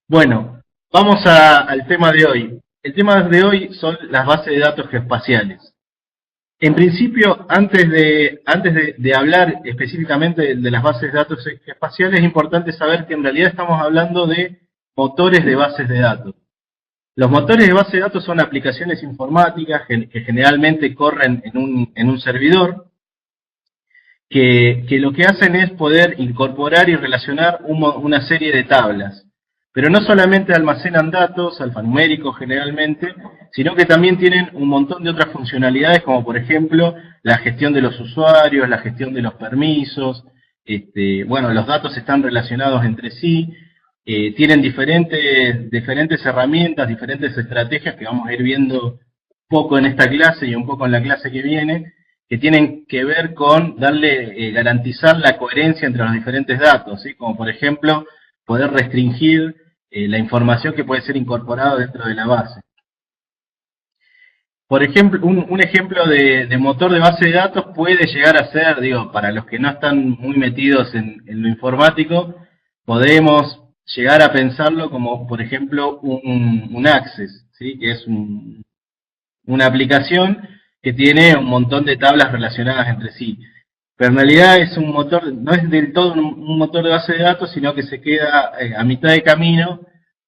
Bueno, vamos al tema de hoy. El tema de hoy son las bases de datos geoespaciales. En principio, antes de hablar específicamente de las bases de datos geoespaciales, es importante saber que en realidad estamos hablando de motores de bases de datos. Los motores de base de datos son aplicaciones informáticas que generalmente corren en un servidor, que lo que hacen es poder incorporar y relacionar una serie de tablas. Pero no solamente almacenan datos alfanuméricos generalmente, sino que también tienen un montón de otras funcionalidades, como por ejemplo la gestión de los usuarios, la gestión de los permisos. Bueno, los datos están relacionados entre sí, tienen diferentes herramientas, diferentes estrategias que vamos a ir viendo un poco en esta clase y un poco en la clase que viene, que tienen que ver con garantizar la coherencia entre los diferentes datos, ¿sí? Como por ejemplo poder restringir la información que puede ser incorporada dentro de la base. Por ejemplo, un ejemplo de motor de base de datos puede llegar a ser, digo, para los que no están muy metidos en lo informático, podemos llegar a pensarlo como, por ejemplo, un Access, ¿sí? Que es una aplicación que tiene un montón de tablas relacionadas entre sí. Pero en realidad es un motor, no es del todo un motor de base de datos, sino que se queda a mitad de camino,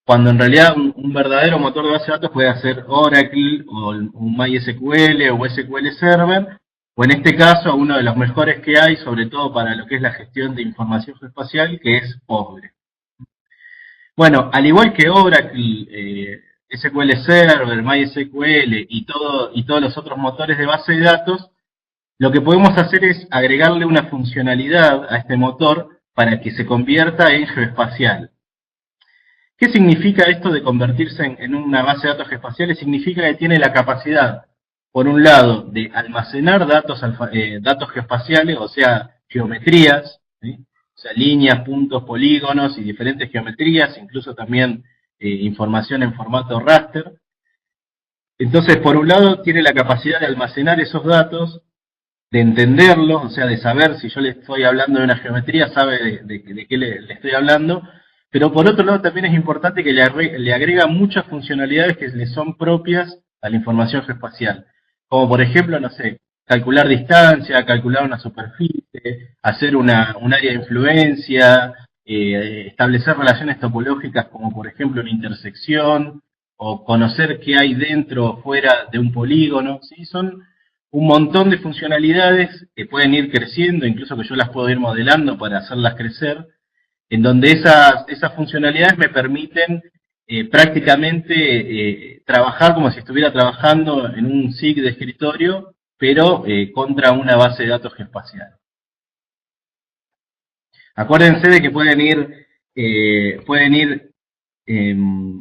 cuando en realidad un verdadero motor de base de datos puede ser Oracle, o un MySQL, o SQL Server, o en este caso uno de los mejores que hay, sobre todo para lo que es la gestión de información geoespacial, que es Postgre. Bueno, al igual que Oracle, SQL Server, MySQL y todos los otros motores de base de datos, lo que podemos hacer es agregarle una funcionalidad a este motor para que se convierta en geoespacial. ¿Qué significa esto de convertirse en una base de datos geoespaciales? Significa que tiene la capacidad, por un lado, de almacenar datos geoespaciales, o sea, geometrías, ¿sí? O sea, líneas, puntos, polígonos y diferentes geometrías, incluso también información en formato raster. Entonces, por un lado, tiene la capacidad de almacenar esos datos, de entenderlos, o sea, de saber si yo le estoy hablando de una geometría, sabe de qué le estoy hablando, pero por otro lado también es importante que le agrega muchas funcionalidades que le son propias a la información geoespacial, como por ejemplo, no sé, calcular distancia, calcular una superficie, hacer un área de influencia, establecer relaciones topológicas como por ejemplo una intersección, o conocer qué hay dentro o fuera de un polígono, ¿sí? Son un montón de funcionalidades que pueden ir creciendo, incluso que yo las puedo ir modelando para hacerlas crecer, en donde esas funcionalidades me permiten prácticamente trabajar como si estuviera trabajando en un SIG de escritorio, pero contra una base de datos geoespacial. Acuérdense de que pueden ir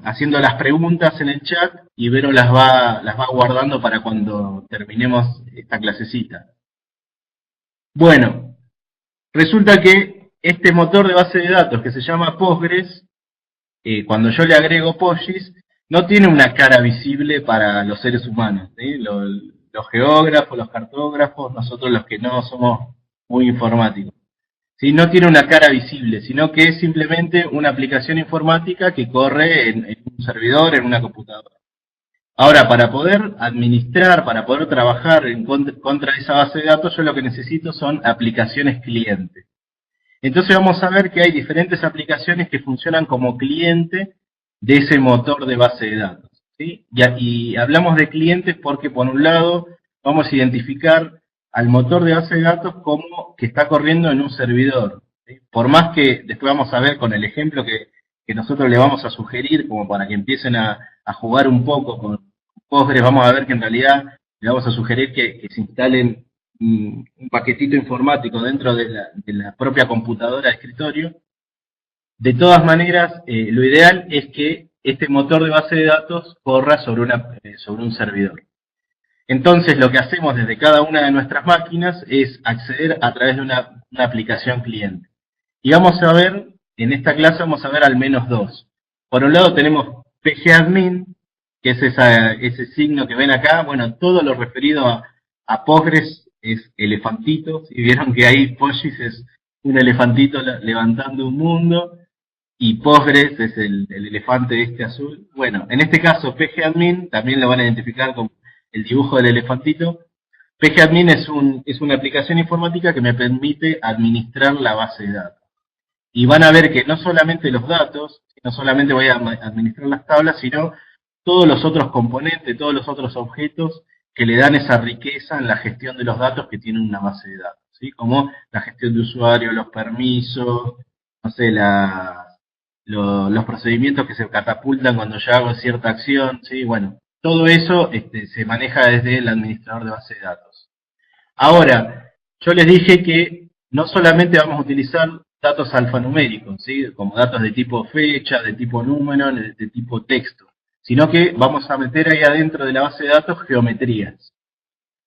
haciendo las preguntas en el chat y Vero las va guardando para cuando terminemos esta clasecita. Bueno, resulta que este motor de base de datos que se llama Postgres, cuando yo le agrego PostGIS, no tiene una cara visible para los seres humanos, ¿sí? Los geógrafos, los cartógrafos, nosotros los que no somos muy informáticos. ¿Sí? No tiene una cara visible, sino que es simplemente una aplicación informática que corre en un servidor, en una computadora. Ahora, para poder administrar, para poder trabajar contra de esa base de datos, yo lo que necesito son aplicaciones cliente. Entonces vamos a ver que hay diferentes aplicaciones que funcionan como cliente de ese motor de base de datos, ¿sí? Y hablamos de clientes porque, por un lado, vamos a identificar al motor de base de datos como que está corriendo en un servidor, ¿sí? Por más que después vamos a ver con el ejemplo que nosotros le vamos a sugerir, como para que empiecen a jugar un poco con Postgres, vamos a ver que en realidad le vamos a sugerir que se instalen un paquetito informático dentro de la propia computadora de escritorio. De todas maneras, lo ideal es que este motor de base de datos corra sobre un servidor. Entonces, lo que hacemos desde cada una de nuestras máquinas es acceder a través de una aplicación cliente. Y vamos a ver, en esta clase vamos a ver al menos dos. Por un lado tenemos pgadmin, que es ese signo que ven acá. Bueno, todo lo referido a Postgres es elefantito. Si vieron que ahí PostGIS es un elefantito levantando un mundo. y Postgres es el elefante este azul. Bueno, en este caso pgadmin también lo van a identificar con el dibujo del elefantito. pgadmin es una aplicación informática que me permite administrar la base de datos. Y van a ver que no solamente los datos, no solamente voy a administrar las tablas, sino todos los otros componentes, todos los otros objetos que le dan esa riqueza en la gestión de los datos que tiene una base de datos, ¿sí? Como la gestión de usuario, los permisos, no sé, los procedimientos que se catapultan cuando yo hago cierta acción, ¿sí? Bueno, todo eso se maneja desde el administrador de base de datos. Ahora, yo les dije que no solamente vamos a utilizar datos alfanuméricos, ¿sí? Como datos de tipo fecha, de tipo número, de tipo texto, sino que vamos a meter ahí adentro de la base de datos geometrías.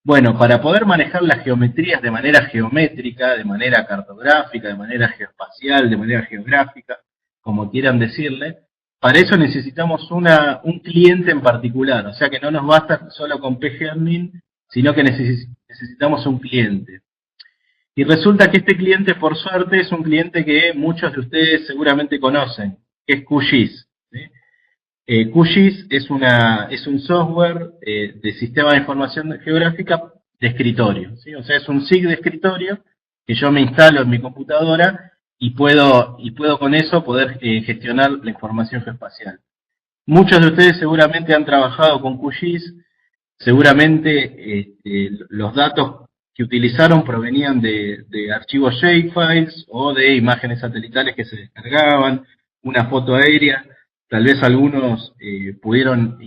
Bueno, para poder manejar las geometrías de manera geométrica, de manera cartográfica, de manera geoespacial, de manera geográfica, como quieran decirle, para eso necesitamos un cliente en particular, o sea que no nos basta solo con pgadmin, sino que necesitamos un cliente. Y resulta que este cliente, por suerte, es un cliente que muchos de ustedes seguramente conocen, que es QGIS, ¿sí? QGIS es un software de sistema de información geográfica de escritorio, ¿sí? O sea, es un SIG de escritorio que yo me instalo en mi computadora y puedo con eso poder gestionar la información geoespacial. Muchos de ustedes seguramente han trabajado con QGIS, seguramente los datos que utilizaron provenían de archivos shapefiles o de imágenes satelitales que se descargaban, una foto aérea. Tal vez algunos pudieron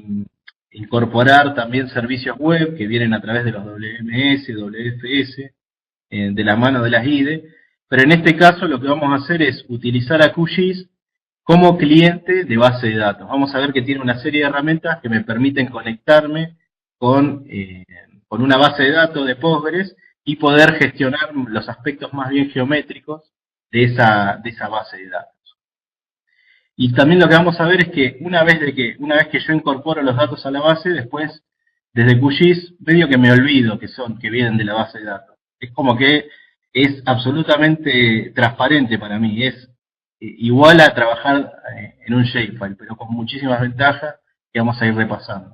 incorporar también servicios web que vienen a través de los WMS, WFS, de la mano de las IDE. Pero en este caso lo que vamos a hacer es utilizar a QGIS como cliente de base de datos. Vamos a ver que tiene una serie de herramientas que me permiten conectarme con una base de datos de Postgres y poder gestionar los aspectos más bien geométricos de esa base de datos. Y también lo que vamos a ver es que una vez que yo incorporo los datos a la base, después desde QGIS medio que me olvido que vienen de la base de datos. Es como que es absolutamente transparente para mí, es igual a trabajar en un shapefile, pero con muchísimas ventajas que vamos a ir repasando.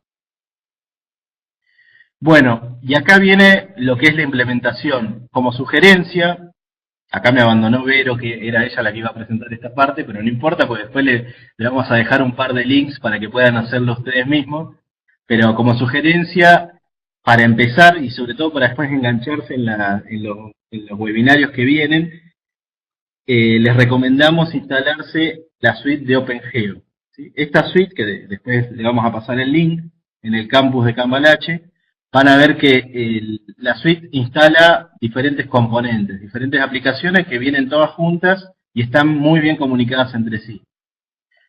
Bueno, y acá viene lo que es la implementación. Como sugerencia, acá me abandonó Vero, que era ella la que iba a presentar esta parte, pero no importa, porque después le vamos a dejar un par de links para que puedan hacerlo ustedes mismos. Pero como sugerencia, para empezar, y sobre todo para después engancharse en los webinarios que vienen, les recomendamos instalarse la suite de OpenGeo, ¿sí? Esta suite, que después le vamos a pasar el link, en el campus de Cambalache, van a ver que la suite instala diferentes componentes, diferentes aplicaciones que vienen todas juntas y están muy bien comunicadas entre sí.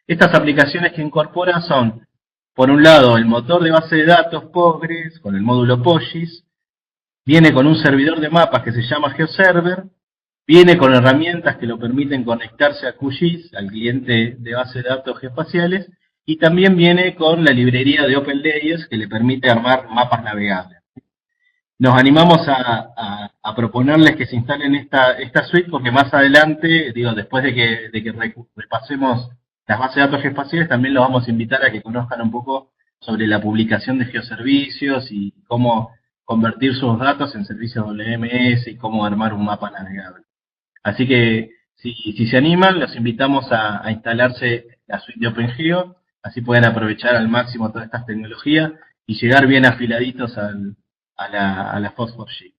Estas aplicaciones que incorporan son, por un lado, el motor de base de datos Postgres, con el módulo PostGIS, viene con un servidor de mapas que se llama GeoServer, viene con herramientas que lo permiten conectarse a QGIS, al cliente de base de datos geoespaciales, y también viene con la librería de OpenLayers que le permite armar mapas navegables. Nos animamos a proponerles que se instalen esta suite porque más adelante, después de que repasemos las bases de datos geoespaciales, también los vamos a invitar a que conozcan un poco sobre la publicación de geoservicios y cómo convertir sus datos en servicios WMS y cómo armar un mapa navegable. Así que si se animan, los invitamos a instalarse la suite de OpenGeo. Así pueden aprovechar al máximo todas estas tecnologías y llegar bien afiladitos a la FOSS4G.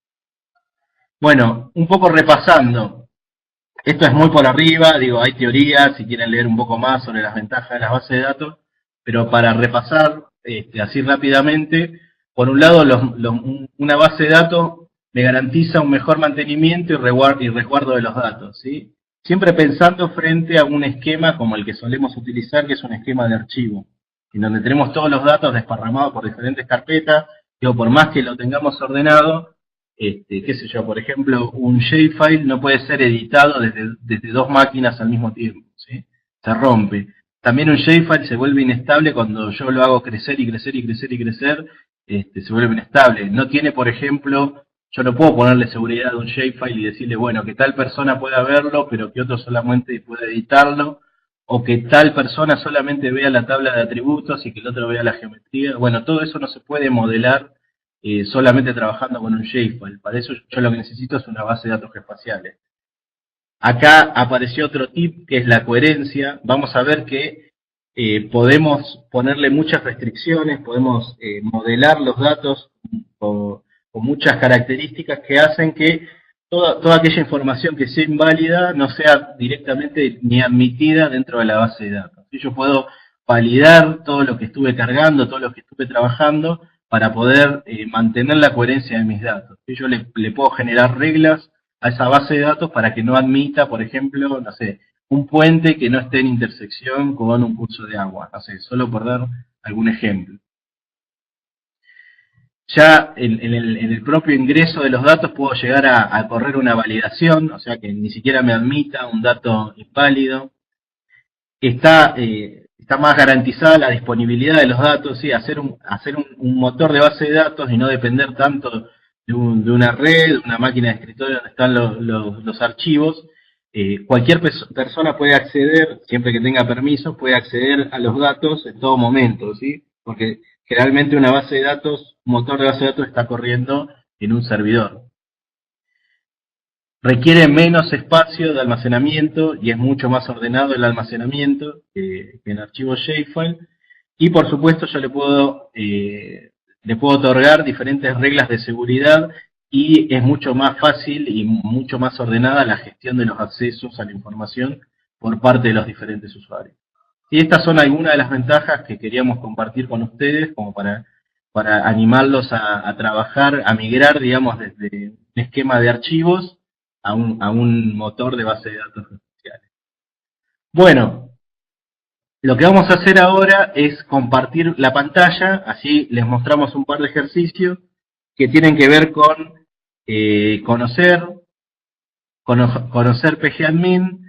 Bueno, un poco repasando. Esto es muy por arriba, hay teorías, si quieren leer un poco más sobre las ventajas de las bases de datos, pero para repasar así rápidamente, por un lado, una base de datos me garantiza un mejor mantenimiento y resguardo de los datos, ¿sí? Siempre pensando frente a un esquema como el que solemos utilizar, que es un esquema de archivo, en donde tenemos todos los datos desparramados por diferentes carpetas. Por más que lo tengamos ordenado, qué sé yo, por ejemplo, un shapefile no puede ser editado desde dos máquinas al mismo tiempo, ¿sí? Se rompe. También un shapefile se vuelve inestable cuando yo lo hago crecer y crecer y crecer y crecer, se vuelve inestable. No tiene, por ejemplo, yo no puedo ponerle seguridad a un shapefile y decirle, bueno, que tal persona pueda verlo, pero que otro solamente pueda editarlo, o que tal persona solamente vea la tabla de atributos y que el otro vea la geometría. Bueno, todo eso no se puede modelar solamente trabajando con un shapefile. Para eso yo lo que necesito es una base de datos geoespaciales. Acá apareció otro tip que es la coherencia. Vamos a ver que podemos ponerle muchas restricciones, podemos modelar los datos con muchas características que hacen que toda aquella información que sea inválida no sea directamente ni admitida dentro de la base de datos. Yo puedo validar todo lo que estuve cargando, todo lo que estuve trabajando, para poder mantener la coherencia de mis datos. Yo le puedo generar reglas a esa base de datos para que no admita, por ejemplo, no sé, un puente que no esté en intersección con un curso de agua. No sé, solo por dar algún ejemplo. Ya en el propio ingreso de los datos puedo llegar a correr una validación, o sea que ni siquiera me admita un dato inválido. Está más garantizada la disponibilidad de los datos, ¿sí? Hacer un motor de base de datos y no depender tanto de una red, de una máquina de escritorio donde están los archivos. Cualquier persona puede acceder, siempre que tenga permiso, puede acceder a los datos en todo momento, ¿sí? Porque generalmente una base de datos, un motor de base de datos está corriendo en un servidor. Requiere menos espacio de almacenamiento y es mucho más ordenado el almacenamiento que en archivos shapefile. Y por supuesto yo le puedo otorgar diferentes reglas de seguridad y es mucho más fácil y mucho más ordenada la gestión de los accesos a la información por parte de los diferentes usuarios. Y estas son algunas de las ventajas que queríamos compartir con ustedes como para animarlos a trabajar, a migrar, digamos, desde un esquema de archivos a un motor de base de datos especiales. Bueno, lo que vamos a hacer ahora es compartir la pantalla, así les mostramos un par de ejercicios que tienen que ver con conocer PGAdmin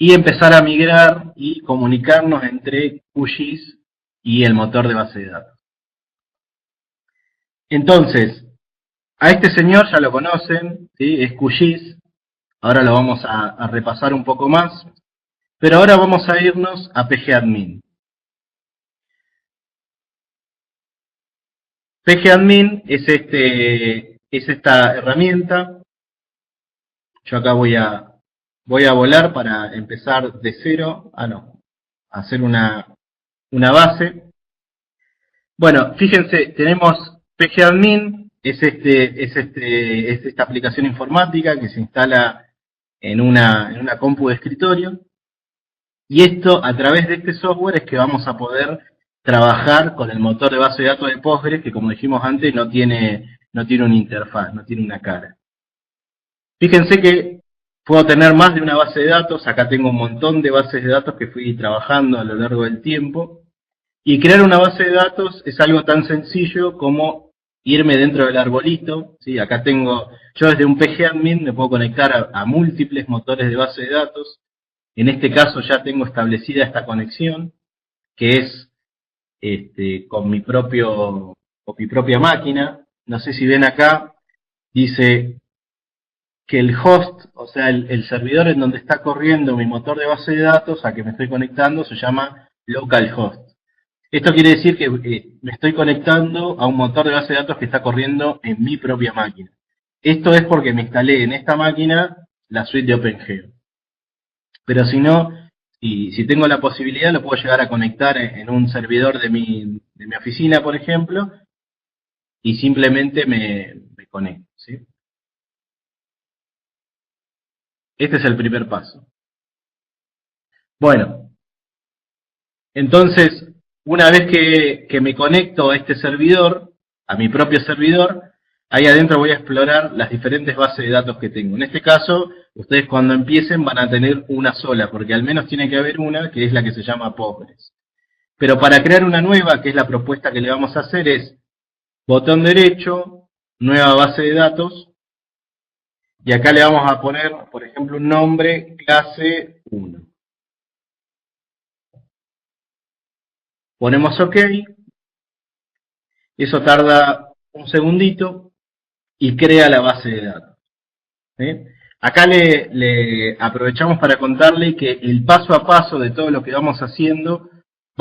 y empezar a migrar y comunicarnos entre QGIS y el motor de base de datos. Entonces, a este señor ya lo conocen, ¿sí? Es QGIS, ahora lo vamos a repasar un poco más, pero ahora vamos a irnos a PGAdmin. PGAdmin es esta herramienta. Yo acá voy a volar para empezar de cero, hacer una base. Bueno, fíjense, tenemos PGAdmin, es esta aplicación informática que se instala en una compu de escritorio. Y esto, a través de este software, es que vamos a poder trabajar con el motor de base de datos de Postgres, que como dijimos antes, no tiene una interfaz, no tiene una cara. Fíjense que puedo tener más de una base de datos, acá tengo un montón de bases de datos que fui trabajando a lo largo del tiempo, y crear una base de datos es algo tan sencillo como irme dentro del arbolito, ¿sí? Acá tengo, yo desde un PGAdmin me puedo conectar a múltiples motores de base de datos. En este caso ya tengo establecida esta conexión, que es con mi propia máquina. No sé si ven acá, dice que el host, o sea, el servidor en donde está corriendo mi motor de base de datos a que me estoy conectando se llama localhost. Esto quiere decir que me estoy conectando a un motor de base de datos que está corriendo en mi propia máquina. Esto es porque me instalé en esta máquina la suite de OpenGeo. Pero si no, y si tengo la posibilidad, lo puedo llegar a conectar en un servidor de mi oficina, por ejemplo, y simplemente me conecto, ¿sí? Este es el primer paso. Bueno, entonces, una vez que me conecto a este servidor, a mi propio servidor, ahí adentro voy a explorar las diferentes bases de datos que tengo. En este caso, ustedes cuando empiecen van a tener una sola, porque al menos tiene que haber una, que es la que se llama Postgres. Pero para crear una nueva, que es la propuesta que le vamos a hacer, es botón derecho, nueva base de datos, y acá le vamos a poner, por ejemplo, un nombre, clase 1. Ponemos OK, eso tarda un segundito y crea la base de datos, ¿sí? Acá le aprovechamos para contarle que el paso a paso de todo lo que vamos haciendo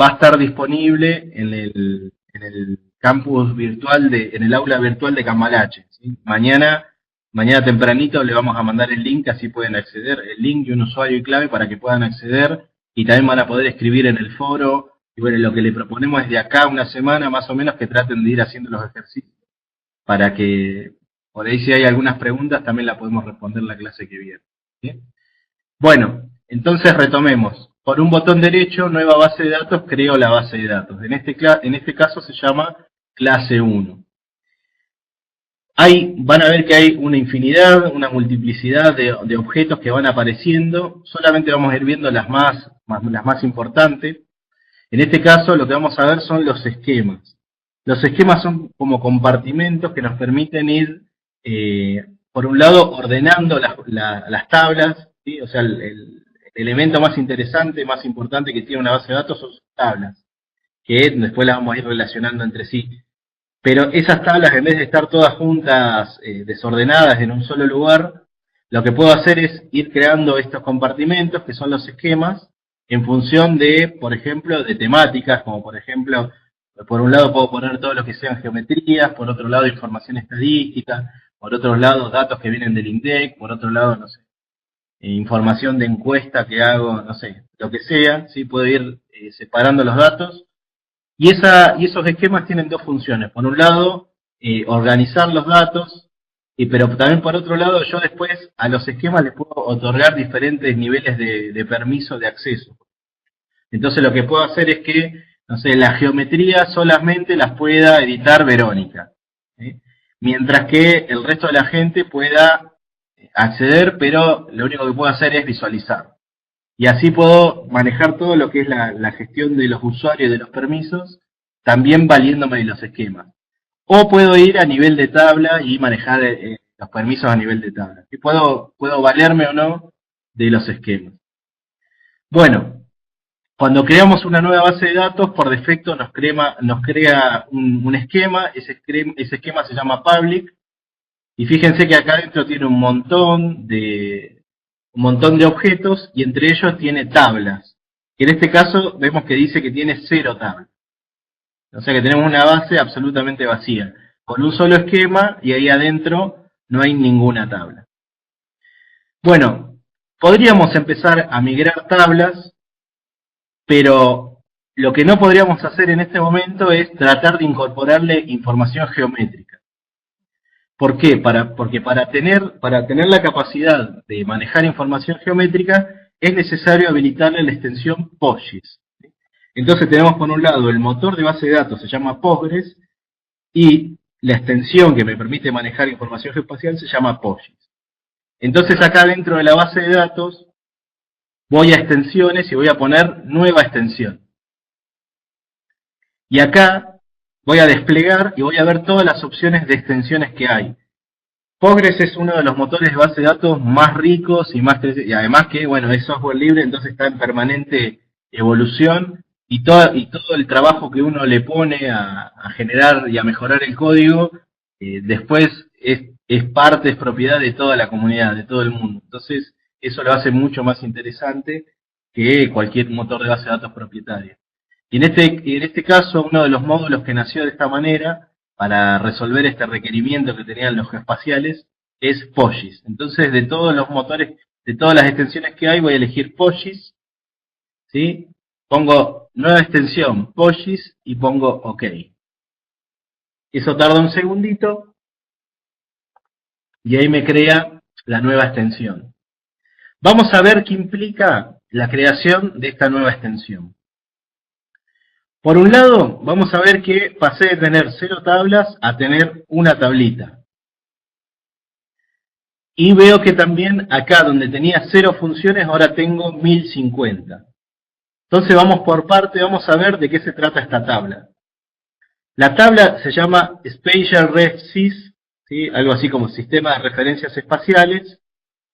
va a estar disponible en el campus virtual, en el aula virtual de Cambalache, ¿sí? Mañana tempranito le vamos a mandar el link, así pueden acceder, el link y un usuario y clave para que puedan acceder, y también van a poder escribir en el foro. Y bueno, lo que le proponemos es de acá a una semana más o menos que traten de ir haciendo los ejercicios, para que por ahí si hay algunas preguntas también la podemos responder la clase que viene, ¿sí? Bueno, entonces retomemos. Por un botón derecho, nueva base de datos, creo la base de datos. En este caso se llama clase 1. Van a ver que hay una infinidad, una multiplicidad de objetos que van apareciendo. Solamente vamos a ir viendo las más importantes. En este caso lo que vamos a ver son los esquemas. Los esquemas son como compartimentos que nos permiten ir, por un lado, ordenando las tablas, ¿sí? O sea, el elemento más interesante, más importante que tiene una base de datos son sus tablas, que después las vamos a ir relacionando entre sí. Pero esas tablas, en vez de estar todas juntas, desordenadas en un solo lugar, lo que puedo hacer es ir creando estos compartimentos, que son los esquemas, en función de, por ejemplo, de temáticas, como por ejemplo, por un lado puedo poner todo lo que sean geometrías, por otro lado información estadística, por otro lado datos que vienen del INDEC, por otro lado, no sé, información de encuesta que hago, no sé, lo que sea, ¿sí? Puedo ir separando los datos. Y esos esquemas tienen dos funciones. Por un lado, organizar los datos, pero también por otro lado, yo después a los esquemas les puedo otorgar diferentes niveles de permiso de acceso. Entonces lo que puedo hacer es que, no sé, la geometría solamente las pueda editar Verónica, ¿sí? Mientras que el resto de la gente pueda acceder, pero lo único que puedo hacer es visualizar. Y así puedo manejar todo lo que es la gestión de los usuarios y de los permisos, también valiéndome de los esquemas. O puedo ir a nivel de tabla y manejar los permisos a nivel de tabla. Y puedo valerme o no de los esquemas. Bueno, cuando creamos una nueva base de datos, por defecto nos crea un esquema. Ese esquema se llama public. Y fíjense que acá adentro tiene un montón de objetos, y entre ellos tiene tablas. Y en este caso vemos que dice que tiene 0 tablas. O sea que tenemos una base absolutamente vacía, con un solo esquema, y ahí adentro no hay ninguna tabla. Bueno, podríamos empezar a migrar tablas, pero lo que no podríamos hacer en este momento es tratar de incorporarle información geométrica. ¿Por qué? Porque para tener la capacidad de manejar información geométrica es necesario habilitarle la extensión PostGIS. Entonces tenemos por un lado el motor de base de datos, se llama Postgres, y la extensión que me permite manejar información geoespacial se llama PostGIS. Entonces acá dentro de la base de datos voy a extensiones y voy a poner nueva extensión. Y acá voy a desplegar y voy a ver todas las opciones de extensiones que hay. Postgres es uno de los motores de base de datos más ricos y además que, bueno, es software libre, entonces está en permanente evolución, y todo el trabajo que uno le pone a generar y a mejorar el código, después es propiedad de toda la comunidad, de todo el mundo. Entonces eso lo hace mucho más interesante que cualquier motor de base de datos propietario. Y en este caso, uno de los módulos que nació de esta manera, para resolver este requerimiento que tenían los geoespaciales, es PostGIS. Entonces, de todos los motores, de todas las extensiones que hay, voy a elegir PostGIS, ¿sí? Pongo nueva extensión, PostGIS, y pongo OK. Eso tarda un segundito, y ahí me crea la nueva extensión. Vamos a ver qué implica la creación de esta nueva extensión. Por un lado, vamos a ver que pasé de tener 0 tablas a tener una tablita. Y veo que también acá donde tenía 0 funciones, ahora tengo 1050. Entonces vamos por parte, vamos a ver de qué se trata esta tabla. La tabla se llama Spatial Ref Sys, ¿sí? Algo así como Sistema de Referencias Espaciales.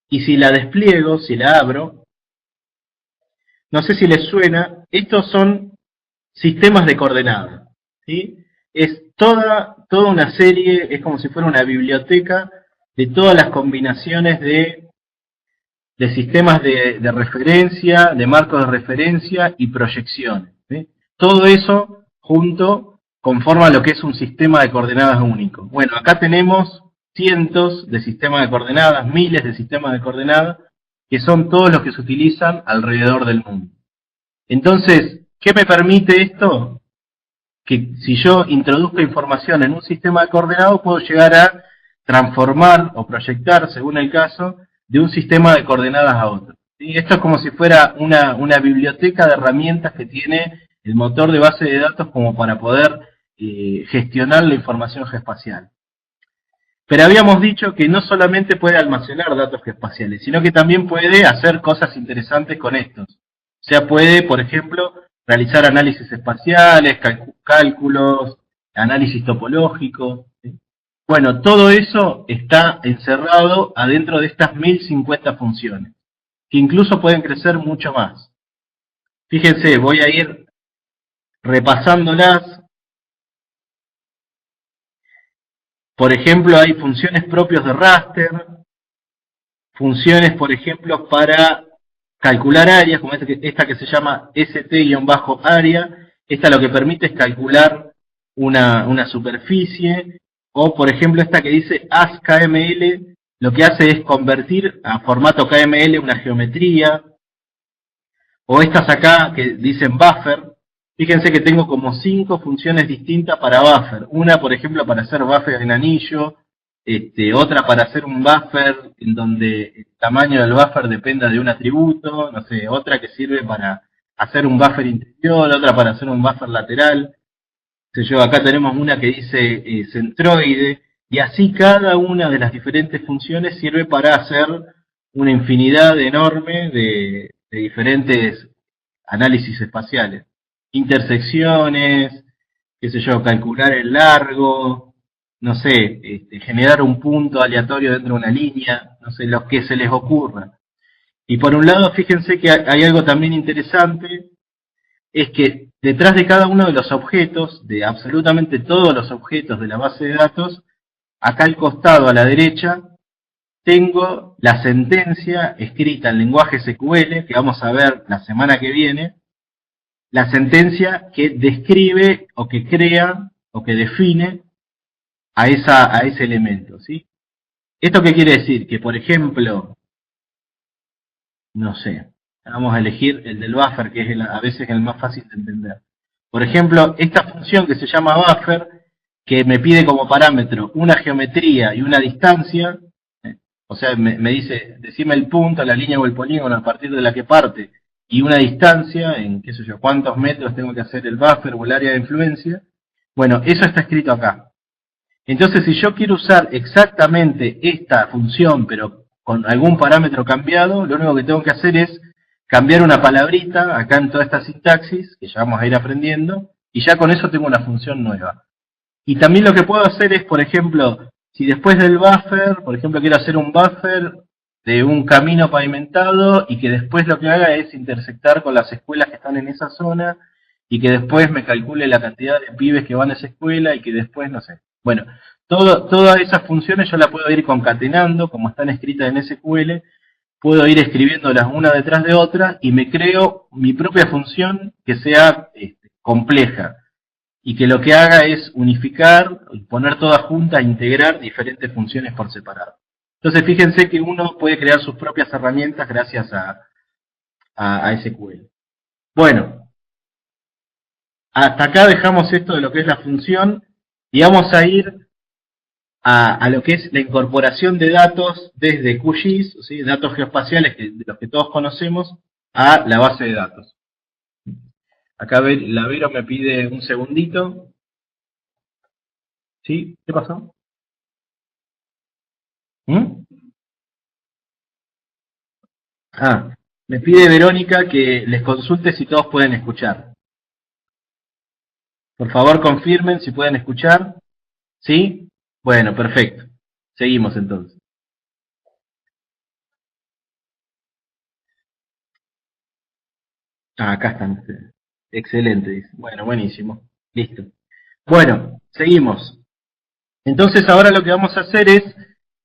Y si la despliego, si la abro, no sé si les suena, estos son sistemas de coordenadas, ¿sí? Es toda una serie, es como si fuera una biblioteca de todas las combinaciones de de sistemas de referencia, de marcos de referencia y proyecciones, ¿sí? Todo eso junto conforma lo que es un sistema de coordenadas único. Bueno, acá tenemos cientos de sistemas de coordenadas, miles de sistemas de coordenadas, que son todos los que se utilizan alrededor del mundo. Entonces, ¿qué me permite esto? Que si yo introduzco información en un sistema de coordenadas, puedo llegar a transformar o proyectar, según el caso, de un sistema de coordenadas a otro. ¿Sí? Esto es como si fuera una biblioteca de herramientas que tiene el motor de base de datos como para poder gestionar la información geoespacial. Pero habíamos dicho que no solamente puede almacenar datos geoespaciales, sino que también puede hacer cosas interesantes con estos. O sea, puede, por ejemplo, realizar análisis espaciales, cálculos, análisis topológico. ¿Sí? Bueno, todo eso está encerrado adentro de estas 1050 funciones, que incluso pueden crecer mucho más. Fíjense, voy a ir repasándolas. Por ejemplo, hay funciones propias de raster, funciones, por ejemplo, para calcular áreas, como esta que se llama st-área. Esta lo que permite es calcular una superficie, o por ejemplo esta que dice ASKML, lo que hace es convertir a formato KML una geometría, o estas acá que dicen buffer. Fíjense que tengo como 5 funciones distintas para buffer. Una, por ejemplo, para hacer buffer en anillo, otra para hacer un buffer en donde el tamaño del buffer dependa de un atributo, no sé, otra que sirve para hacer un buffer interior, otra para hacer un buffer lateral. Acá tenemos una que dice centroide, y así cada una de las diferentes funciones sirve para hacer una infinidad enorme de diferentes análisis espaciales. Intersecciones, calcular el largo, no sé, generar un punto aleatorio dentro de una línea, no sé, lo que se les ocurra. Y por un lado, fíjense que hay algo también interesante, es que detrás de cada uno de los objetos, de absolutamente todos los objetos de la base de datos, acá al costado a la derecha, tengo la sentencia escrita en lenguaje SQL, que vamos a ver la semana que viene, la sentencia que describe o que crea o que define a ese elemento, ¿sí? ¿Esto qué quiere decir? Que, por ejemplo, no sé, vamos a elegir el del buffer, que es a veces el más fácil de entender. Por ejemplo, esta función que se llama buffer, que me pide como parámetro una geometría y una distancia, o sea, me dice, decime el punto, la línea o el polígono a partir de la que parte, y una distancia, en qué sé yo, cuántos metros tengo que hacer el buffer o el área de influencia. Bueno, eso está escrito acá. Entonces, si yo quiero usar exactamente esta función, pero con algún parámetro cambiado, lo único que tengo que hacer es cambiar una palabrita acá en toda esta sintaxis, que ya vamos a ir aprendiendo, y ya con eso tengo una función nueva. Y también lo que puedo hacer es, por ejemplo, si después del buffer, por ejemplo, quiero hacer un buffer de un camino pavimentado y que después lo que haga es intersectar con las escuelas que están en esa zona y que después me calcule la cantidad de pibes que van a esa escuela y que después, no sé. Bueno, todas esas funciones yo las puedo ir concatenando, como están escritas en SQL, puedo ir escribiéndolas una detrás de otra y me creo mi propia función que sea compleja y que lo que haga es unificar, poner todas juntas, integrar diferentes funciones por separado. Entonces fíjense que uno puede crear sus propias herramientas gracias a SQL. Bueno, hasta acá dejamos esto de lo que es la función y vamos a ir a lo que es la incorporación de datos desde QGIS, ¿sí? Datos geoespaciales de los que todos conocemos, a la base de datos. Acá la Vero me pide un segundito. ¿Sí? ¿Qué pasó? Me pide Verónica que les consulte si todos pueden escuchar. Por favor, confirmen si pueden escuchar. ¿Sí? Bueno, perfecto. Seguimos entonces. Acá están ustedes. Excelente, dice. Bueno, buenísimo. Listo. Bueno, seguimos. Entonces ahora lo que vamos a hacer es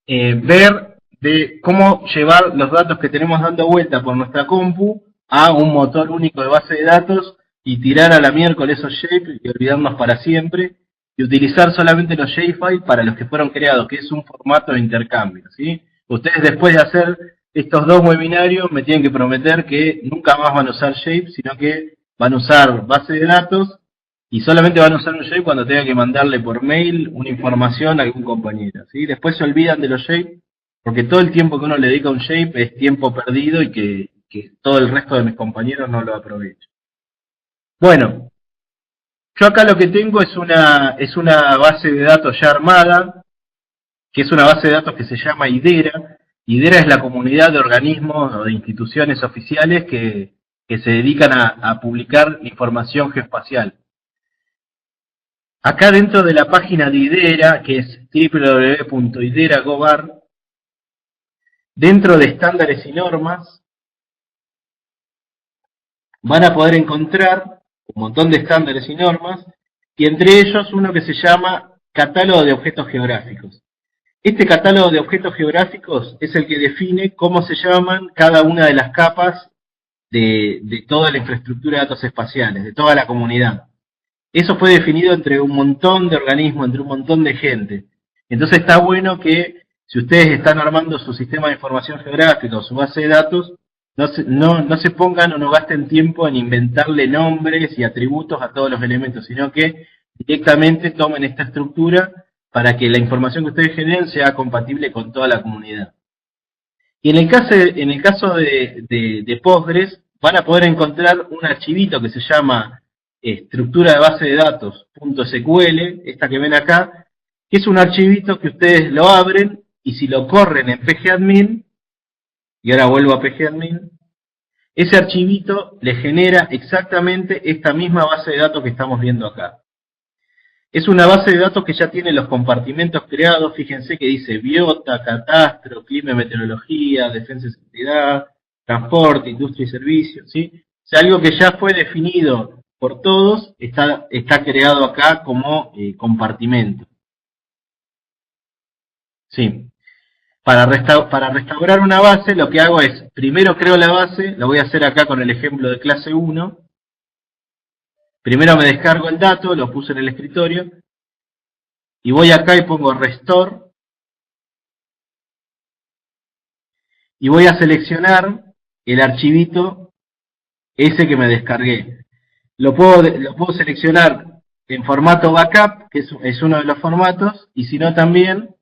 ver de cómo llevar los datos que tenemos dando vuelta por nuestra compu a un motor único de base de datos y tirar a la miércoles esos shapes y olvidarnos para siempre y utilizar solamente los shapefiles para los que fueron creados, que es un formato de intercambio, ¿sí? Ustedes después de hacer estos 2 webinarios me tienen que prometer que nunca más van a usar shapes, sino que van a usar base de datos y solamente van a usar un shape cuando tengan que mandarle por mail una información a algún compañero, ¿sí? Después se olvidan de los shapes, porque todo el tiempo que uno le dedica a un shape es tiempo perdido y que todo el resto de mis compañeros no lo aprovecha. Bueno, yo acá lo que tengo es una base de datos ya armada, que es una base de datos que se llama IDERA. IDERA es la comunidad de organismos o de instituciones oficiales que se dedican a publicar información geoespacial. Acá dentro de la página de IDERA, que es www.idera.gov.ar, dentro de estándares y normas, van a poder encontrar un montón de estándares y normas, y entre ellos uno que se llama Catálogo de Objetos Geográficos. Este catálogo de objetos geográficos es el que define cómo se llaman cada una de las capas de toda la infraestructura de datos espaciales, de toda la comunidad. Eso fue definido entre un montón de organismos, entre un montón de gente. Entonces está bueno que si ustedes están armando su sistema de información geográfica o su base de datos, no se pongan o no gasten tiempo en inventarle nombres y atributos a todos los elementos, sino que directamente tomen esta estructura para que la información que ustedes generen sea compatible con toda la comunidad. Y en el caso de Postgres, van a poder encontrar un archivito que se llama estructura de base de datos.sql, esta que ven acá, que es un archivito que ustedes lo abren y si lo corren en pgadmin, y ahora vuelvo a pgadmin, ese archivito le genera exactamente esta misma base de datos que estamos viendo acá. Es una base de datos que ya tiene los compartimentos creados, fíjense que dice biota, catastro, clima y meteorología, defensa y seguridad, transporte, industria y servicios, ¿sí? O sea, algo que ya fue definido por todos, está creado acá como compartimento. Sí. Para restaurar una base, lo que hago es, primero creo la base, lo voy a hacer acá con el ejemplo de clase 1. Primero me descargo el dato, lo puse en el escritorio, y voy acá y pongo restore, y voy a seleccionar el archivito ese que me descargué. Lo puedo seleccionar en formato backup, que es uno de los formatos, y si no también,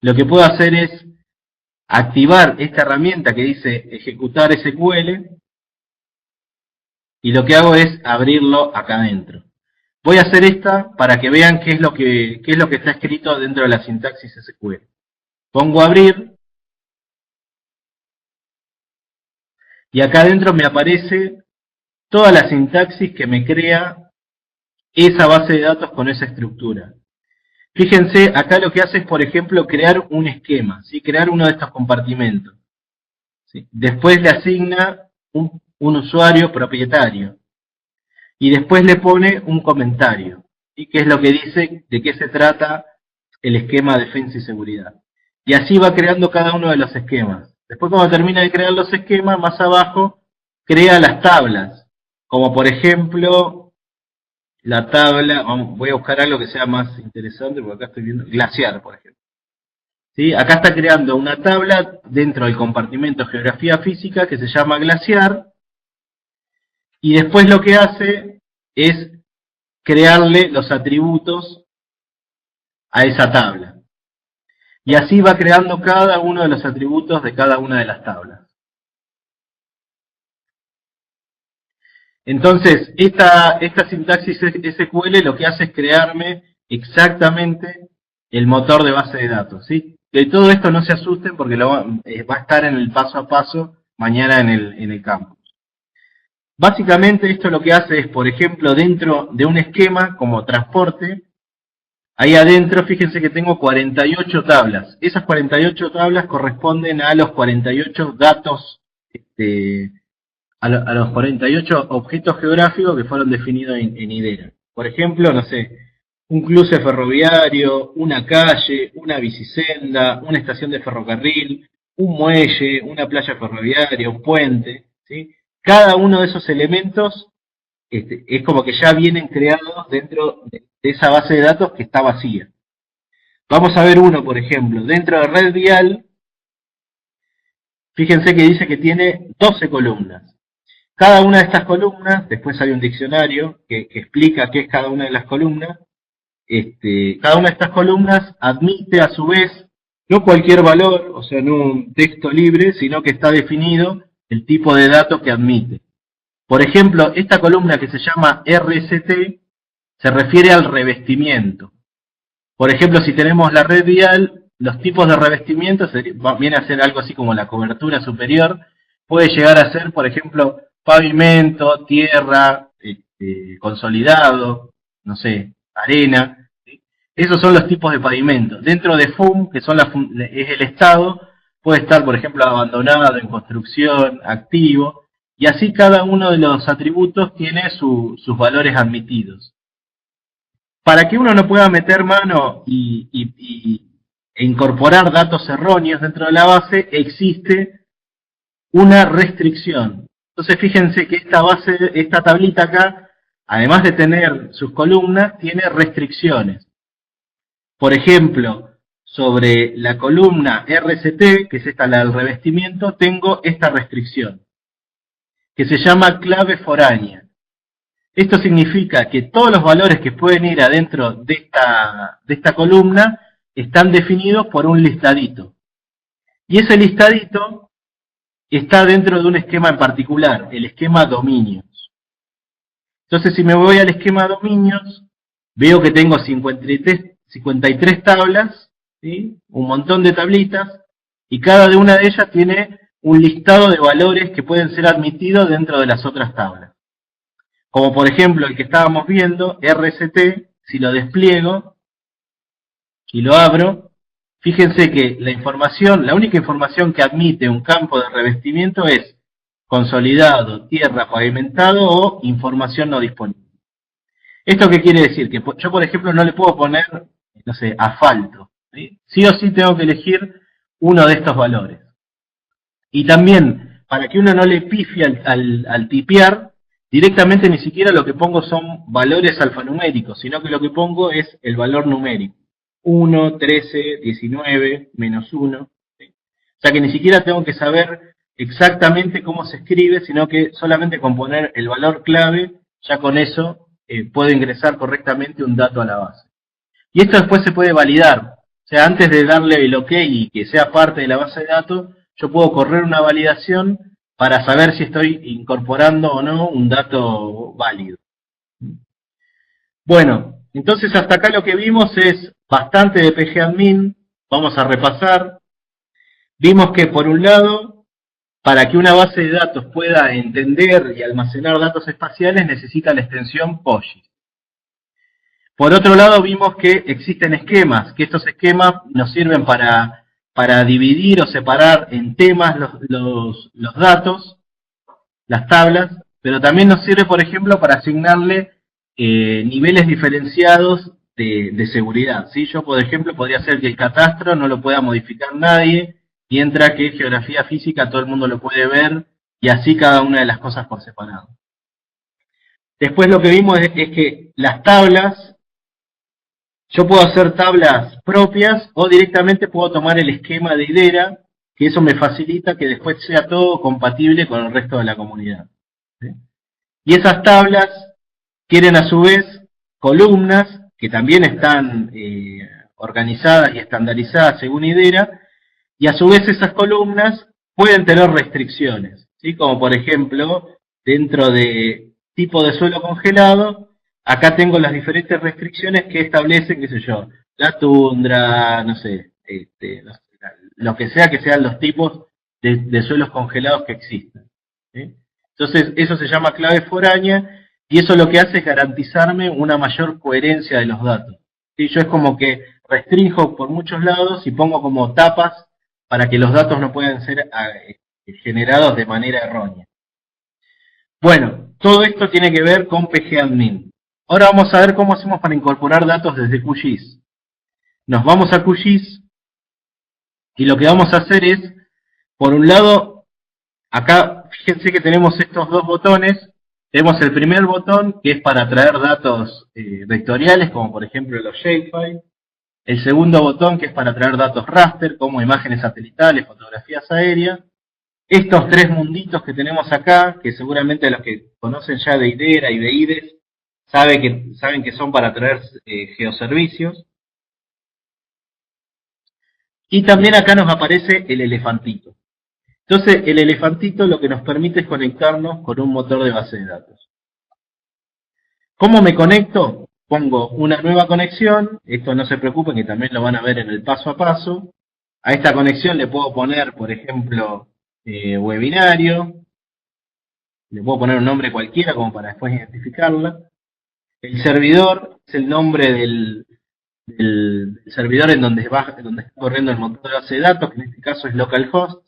lo que puedo hacer es activar esta herramienta que dice ejecutar SQL, y lo que hago es abrirlo acá adentro. Voy a hacer esta para que vean qué es lo que está escrito dentro de la sintaxis SQL. Pongo abrir, y acá adentro me aparece toda la sintaxis que me crea esa base de datos con esa estructura. Fíjense, acá lo que hace es, por ejemplo, crear un esquema, ¿sí? Crear uno de estos compartimentos. ¿Sí? Después le asigna un usuario propietario. Y después le pone un comentario, ¿sí? Que es lo que dice de qué se trata el esquema de defensa y seguridad. Y así va creando cada uno de los esquemas. Después cuando termina de crear los esquemas, más abajo, crea las tablas. Como por ejemplo, la tabla, voy a buscar algo que sea más interesante, porque acá estoy viendo, glaciar, por ejemplo. ¿Sí? Acá está creando una tabla dentro del compartimento geografía física que se llama glaciar, y después lo que hace es crearle los atributos a esa tabla. Y así va creando cada uno de los atributos de cada una de las tablas. Entonces, esta sintaxis SQL lo que hace es crearme exactamente el motor de base de datos, ¿sí? De todo esto no se asusten porque va a estar en el paso a paso mañana en el campus. Básicamente esto lo que hace es, por ejemplo, dentro de un esquema como transporte, ahí adentro fíjense que tengo 48 tablas. Esas 48 tablas corresponden a los 48 datos, a los 48 objetos geográficos que fueron definidos en IDERA. Por ejemplo, no sé, un cruce ferroviario, una calle, una bicisenda, una estación de ferrocarril, un muelle, una playa ferroviaria, un puente, ¿sí? Cada uno de esos elementos es como que ya vienen creados dentro de esa base de datos que está vacía. Vamos a ver uno, por ejemplo, dentro de red vial, fíjense que dice que tiene 12 columnas. Cada una de estas columnas, después hay un diccionario que explica qué es cada una de las columnas. Cada una de estas columnas admite a su vez no cualquier valor, o sea, no un texto libre, sino que está definido el tipo de datos que admite. Por ejemplo, esta columna que se llama RST se refiere al revestimiento. Por ejemplo, si tenemos la red vial, los tipos de revestimiento viene a ser algo así como la cobertura superior. Puede llegar a ser, por ejemplo, pavimento, tierra, consolidado, no sé, arena. ¿Sí? Esos son los tipos de pavimento. Dentro de FUM, que son es el estado, puede estar, por ejemplo, abandonado, en construcción, activo. Y así cada uno de los atributos tiene sus valores admitidos. Para que uno no pueda meter mano e incorporar datos erróneos dentro de la base, existe una restricción. Entonces fíjense que esta tablita acá, además de tener sus columnas, tiene restricciones. Por ejemplo, sobre la columna RCT, que es esta la del revestimiento, tengo esta restricción, que se llama clave foránea. Esto significa que todos los valores que pueden ir adentro de esta columna están definidos por un listadito. Y ese listadito está dentro de un esquema en particular, el esquema dominios. Entonces, si me voy al esquema dominios, veo que tengo 53 tablas, ¿sí? Un montón de tablitas, y cada una de ellas tiene un listado de valores que pueden ser admitidos dentro de las otras tablas. Como por ejemplo el que estábamos viendo, RCT, si lo despliego y lo abro, fíjense que la única información que admite un campo de revestimiento es consolidado, tierra, pavimentado o información no disponible. ¿Esto qué quiere decir? Que yo, por ejemplo, no le puedo poner, no sé, asfalto. Sí o sí tengo que elegir uno de estos valores. Y también, para que uno no le pifie al tipear, directamente ni siquiera lo que pongo son valores alfanuméricos, sino que lo que pongo es el valor numérico. 1, 13, 19, menos 1. ¿Sí? O sea que ni siquiera tengo que saber exactamente cómo se escribe, sino que solamente con poner el valor clave, ya con eso puedo ingresar correctamente un dato a la base. Y esto después se puede validar. O sea, antes de darle el OK y que sea parte de la base de datos, yo puedo correr una validación para saber si estoy incorporando o no un dato válido. Bueno, entonces hasta acá lo que vimos es bastante de PGAdmin. Vamos a repasar. Vimos que por un lado, para que una base de datos pueda entender y almacenar datos espaciales, necesita la extensión POSIX. Por otro lado, vimos que existen esquemas, que estos esquemas nos sirven para dividir o separar en temas los datos, las tablas, pero también nos sirve, por ejemplo, para asignarle niveles diferenciados de seguridad. ¿Sí? Yo, por ejemplo, podría hacer que el catastro no lo pueda modificar nadie, mientras que geografía física todo el mundo lo puede ver, y así cada una de las cosas por separado. Después lo que vimos es que las tablas, yo puedo hacer tablas propias o directamente puedo tomar el esquema de IDERA, que eso me facilita que después sea todo compatible con el resto de la comunidad. ¿Sí? Y esas tablas tienen a su vez columnas que también están organizadas y estandarizadas según IDERA, y a su vez esas columnas pueden tener restricciones, ¿sí? Como por ejemplo, dentro de tipo de suelo congelado, acá tengo las diferentes restricciones que establecen, qué sé yo, la tundra, no sé, lo que sean los tipos de suelos congelados que existen. ¿Sí? Entonces, eso se llama clave foránea, y eso lo que hace es garantizarme una mayor coherencia de los datos. ¿Sí? Yo es como que restringo por muchos lados y pongo como tapas para que los datos no puedan ser generados de manera errónea. Bueno, todo esto tiene que ver con PGAdmin. Ahora vamos a ver cómo hacemos para incorporar datos desde QGIS. Nos vamos a QGIS y lo que vamos a hacer es, por un lado, acá fíjense que tenemos estos dos botones. Tenemos el primer botón que es para traer datos vectoriales, como por ejemplo los shapefiles. El segundo botón que es para traer datos raster, como imágenes satelitales, fotografías aéreas. Estos tres munditos que tenemos acá, que seguramente los que conocen ya de IDERA y de IDES, saben que son para traer geoservicios. Y también acá nos aparece el elefantito. Entonces, el elefantito lo que nos permite es conectarnos con un motor de base de datos. ¿Cómo me conecto? Pongo una nueva conexión. Esto no se preocupen que también lo van a ver en el paso a paso. A esta conexión le puedo poner, por ejemplo, webinario. Le puedo poner un nombre cualquiera como para después identificarla. El servidor es el nombre del servidor en donde está corriendo el motor de base de datos, que en este caso es localhost.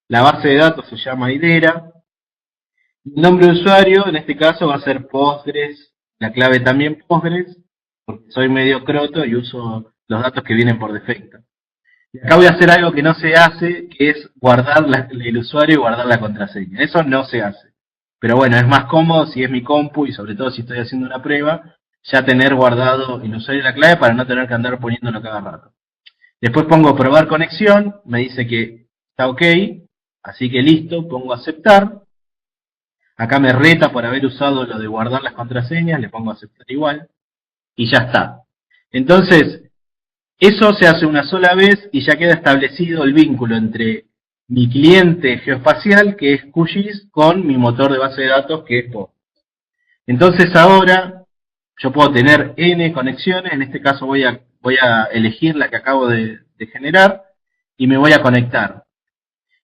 La base de datos se llama IDERA. El nombre de usuario, en este caso, va a ser Postgres. La clave también Postgres, porque soy medio croto y uso los datos que vienen por defecto. Y acá voy a hacer algo que no se hace, que es guardar el usuario y guardar la contraseña. Eso no se hace. Pero bueno, es más cómodo si es mi compu y sobre todo si estoy haciendo una prueba, ya tener guardado el usuario y la clave para no tener que andar poniéndolo cada rato. Después pongo probar conexión, me dice que está ok, así que listo, pongo aceptar. Acá me reta por haber usado lo de guardar las contraseñas, le pongo aceptar igual, y ya está. Entonces, eso se hace una sola vez y ya queda establecido el vínculo entre mi cliente geoespacial, que es QGIS, con mi motor de base de datos, que es POST. Entonces ahora yo puedo tener N conexiones, en este caso voy a elegir la que acabo de generar y me voy a conectar.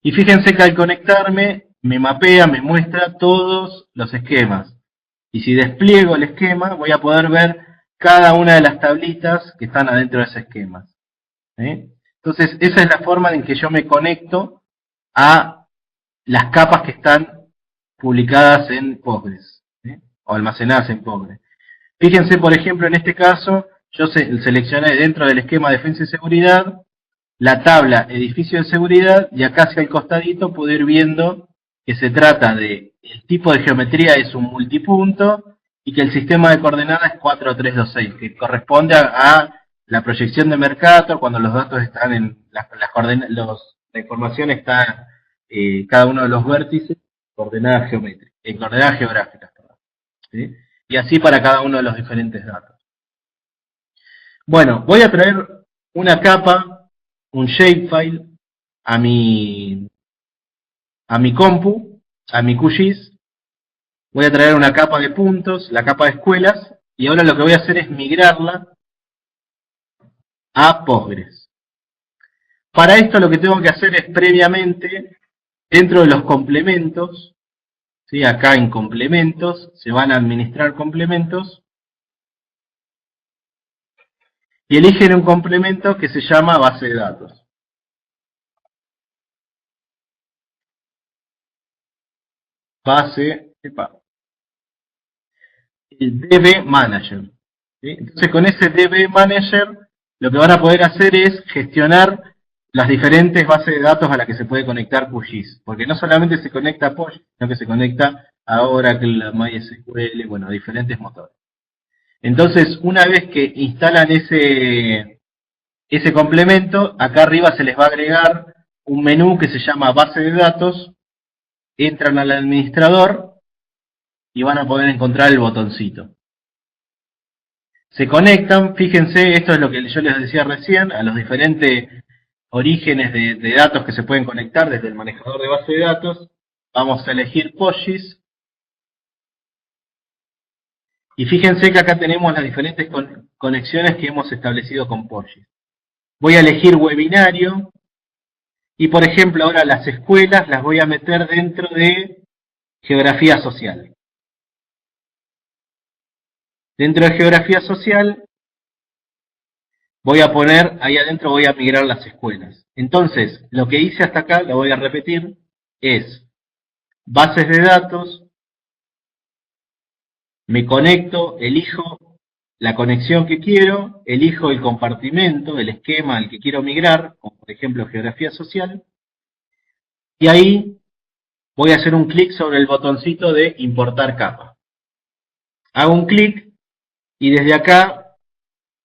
Y fíjense que al conectarme me mapea, me muestra todos los esquemas. Y si despliego el esquema voy a poder ver cada una de las tablitas que están adentro de ese esquema. Entonces esa es la forma en que yo me conecto a las capas que están publicadas en Postgres, o almacenadas en Postgres. Fíjense, por ejemplo, en este caso, yo seleccioné dentro del esquema defensa y seguridad la tabla edificio de seguridad y acá hacia el costadito puedo ir viendo que se trata de, el tipo de geometría es un multipunto y que el sistema de coordenadas es 4326, que corresponde a la proyección de Mercator cuando los datos están en las coordenadas, la información está cada uno de los vértices coordenadas geométricas, en coordenadas geográficas, ¿sí? Y así para cada uno de los diferentes datos. Bueno, voy a traer una capa, un shapefile, a mi compu, a mi QGIS. Voy a traer una capa de puntos, la capa de escuelas, y ahora lo que voy a hacer es migrarla a Postgres. Para esto lo que tengo que hacer es previamente, dentro de los complementos, ¿sí? Acá en complementos, se van a administrar complementos, y eligen un complemento que se llama base de datos. El DB Manager. ¿Sí? Entonces con ese DB Manager lo que van a poder hacer es gestionar las diferentes bases de datos a las que se puede conectar QGIS. Porque no solamente se conecta a PostGIS, sino que se conecta a Oracle, a MySQL, bueno, a diferentes motores. Entonces, una vez que instalan ese complemento, acá arriba se les va a agregar un menú que se llama base de datos, entran al administrador y van a poder encontrar el botoncito. Se conectan, fíjense, esto es lo que yo les decía recién, a los diferentes orígenes de datos que se pueden conectar desde el manejador de base de datos. Vamos a elegir PostGIS. Y fíjense que acá tenemos las diferentes conexiones que hemos establecido con PostGIS. Voy a elegir webinario. Y por ejemplo, ahora las escuelas las voy a meter dentro de geografía social. Dentro de geografía social, voy a poner, ahí adentro voy a migrar las escuelas. Entonces, lo que hice hasta acá, lo voy a repetir, es bases de datos, me conecto, elijo la conexión que quiero, elijo el compartimento, el esquema al que quiero migrar, como por ejemplo geografía social, y ahí voy a hacer un clic sobre el botoncito de importar capa. Hago un clic y desde acá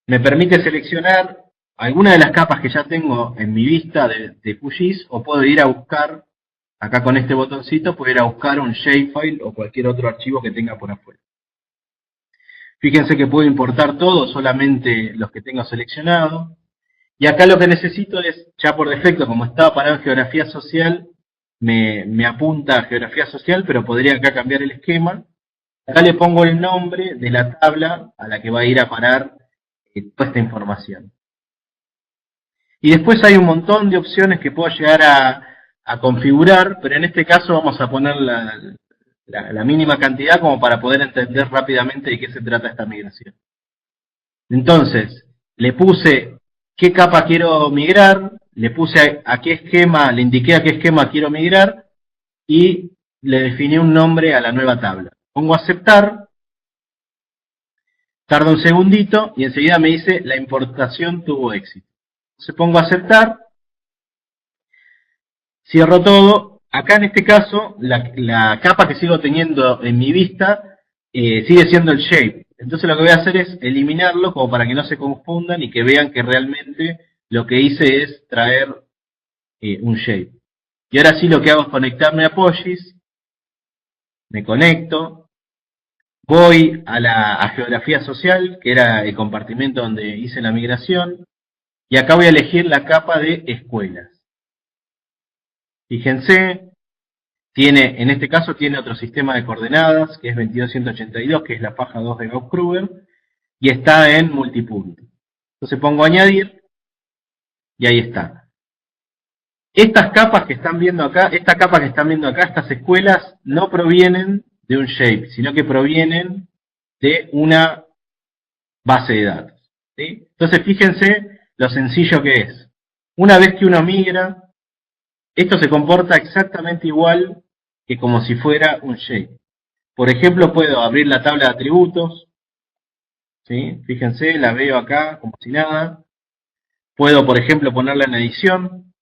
me permite seleccionar alguna de las capas que ya tengo en mi vista de QGIS, o puedo ir a buscar, acá con este botoncito, puedo ir a buscar un shapefile o cualquier otro archivo que tenga por afuera. Fíjense que puedo importar todo, solamente los que tengo seleccionados. Y acá lo que necesito es, ya por defecto, como estaba parado en geografía social, me apunta a geografía social, pero podría acá cambiar el esquema. Acá le pongo el nombre de la tabla a la que va a ir a parar toda esta información. Y después hay un montón de opciones que puedo llegar a configurar, pero en este caso vamos a poner la mínima cantidad como para poder entender rápidamente de qué se trata esta migración. Entonces, le puse qué capa quiero migrar, le puse a qué esquema, le indiqué a qué esquema quiero migrar y le definí un nombre a la nueva tabla. Pongo aceptar, tarda un segundito y enseguida me dice la importación tuvo éxito. Entonces pongo aceptar, cierro todo. Acá en este caso, la capa que sigo teniendo en mi vista sigue siendo el shape. Entonces lo que voy a hacer es eliminarlo como para que no se confundan y que vean que realmente lo que hice es traer un shape. Y ahora sí lo que hago es conectarme a PostGIS, me conecto, voy a geografía social, que era el compartimento donde hice la migración, y acá voy a elegir la capa de escuelas. Fíjense, en este caso tiene otro sistema de coordenadas, que es 22182, que es la faja 2 de Gauss-Kruger, y está en multipunto. Entonces pongo añadir, y ahí está. Estas capas que están viendo acá, estas escuelas, no provienen de un shape, sino que provienen de una base de datos. ¿Sí? Entonces fíjense lo sencillo que es. Una vez que uno migra, esto se comporta exactamente igual que como si fuera un shape. Por ejemplo, puedo abrir la tabla de atributos, ¿sí? Fíjense, la veo acá como si nada. Puedo, por ejemplo, ponerla en edición